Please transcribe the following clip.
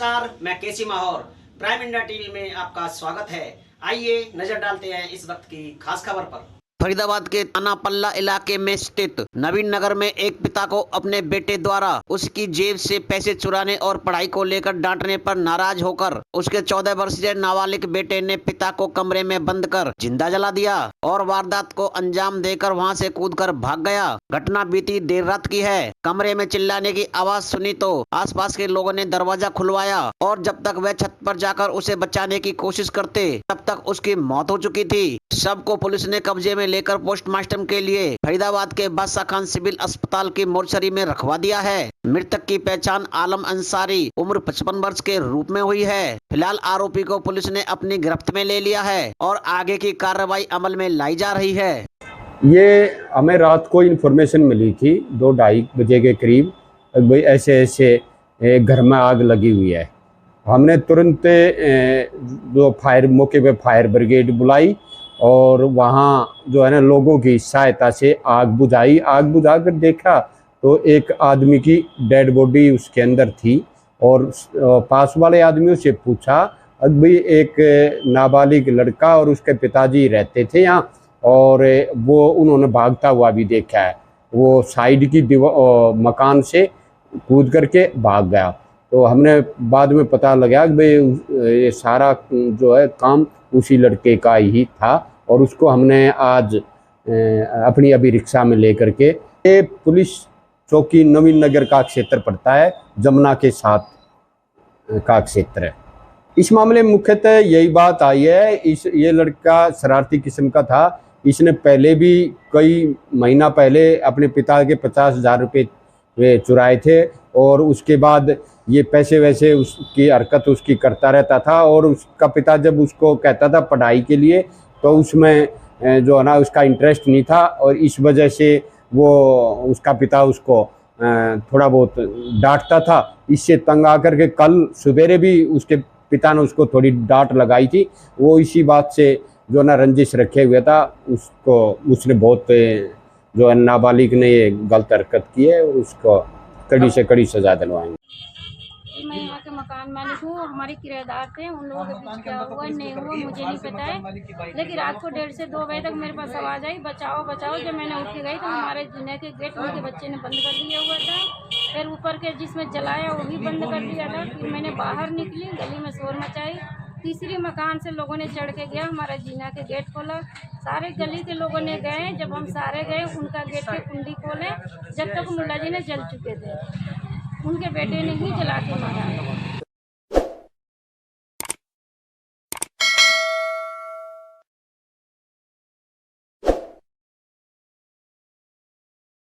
नमस्कार, मैं केसी Mahaur prime India TV में आपका स्वागत है। आइए नजर डालते हैं इस वक्त की खास खबर पर। फरीदाबाद के थाना पल्ला इलाके में स्थित नवीन नगर में एक पिता को अपने बेटे द्वारा उसकी जेब से पैसे चुराने और पढ़ाई को लेकर डांटने पर नाराज होकर उसके 14 वर्षीय नाबालिग बेटे ने पिता को कमरे में बंद कर जिंदा जला दिया और वारदात को अंजाम देकर वहां से कूदकर भाग गया। घटना बीती देर रात की है। कमरे में चिल्लाने की आवाज सुनी तो आसपास के लोगों ने दरवाजा खुलवाया और जब तक वह छत पर जाकर उसे बचाने की कोशिश करते तब तक उसकी मौत हो चुकी थी। शव को पुलिस ने कब्जे में लेकर पोस्टमार्टम के लिए फरीदाबाद के बादशाह खान सिविल अस्पताल की मोर्चरी में रखवा दिया है। मृतक की पहचान आलम अंसारी उम्र 55 वर्ष के रूप में हुई है। फिलहाल आरोपी को पुलिस ने अपनी गिरफ्त में ले लिया है और आगे की कार्रवाई अमल में लाई जा रही है। ये हमें रात को इन्फॉर्मेशन मिली थी 2-2:30 बजे के करीब, भाई ऐसे ऐसे घर में आग लगी हुई है। हमने तुरंत जो मौके पे फायर ब्रिगेड बुलाई और वहाँ जो है ना लोगों की सहायता से आग बुझाई। आग बुझा कर देखा तो एक आदमी की डेड बॉडी उसके अंदर थी और पास वाले आदमियों से पूछा, भाई एक नाबालिग लड़का और उसके पिताजी रहते थे यहाँ और वो उन्होंने भागता हुआ भी देखा है। वो साइड की मकान से कूद करके भाग गया। तो हमने बाद में पता लगा कि भाई ये सारा जो है काम उसी लड़के का ही था और उसको हमने आज अपनी अभी रिक्शा में लेकर के ये पुलिस चौकी नवीन नगर का क्षेत्र पड़ता है, जमुना के साथ का क्षेत्र है। इस मामले में मुख्यतः यही बात आई है, ये लड़का शरारती किस्म का था। इसने पहले भी कई महीना पहले अपने पिता के 50,000 रुपये चुराए थे और उसके बाद ये पैसे वैसे उसकी हरकत उसकी करता रहता था और उसका पिता जब उसको कहता था पढ़ाई के लिए तो उसमें जो है ना उसका इंटरेस्ट नहीं था और इस वजह से वो उसका पिता उसको थोड़ा बहुत डांटता था। इससे तंग आकर के कल सवेरे भी उसके पिता ने उसको थोड़ी डांट लगाई थी। वो इसी बात से जो ना रंजिश रखे हुए था, उसने बहुत जो है नाबालिग ने ये गलत हरकत की है, उसको कड़ी से कड़ी सजा दिलवाएंगे। मैं यहाँ के मकान मालिक हूँ, हमारे किराएदार थे, उन लोगों के बीच क्या हुआ नहीं हुआ मुझे नहीं पता है, लेकिन रात को 1:30 से 2 बजे तक मेरे पास आवाज़ आई बचाओ बचाओ। जब मैंने उठ के गई तो हमारे जीने के गेट उनके बच्चे ने बंद कर दिया हुआ था, फिर ऊपर के जिसमें जलाया वो भी बंद कर दिया था। फिर मैंने बाहर निकली, गली में शोर मचाई, तीसरी मकान से लोगों ने चढ़ के गया, हमारा जीना के गेट खोला, सारे गली के लोगों ने गए। जब हम सारे गए उनका गेट की कुंडी खोले, जब तक मुल्ला जी ने जल चुके थे, उनके बेटे ने ही जला के मारा।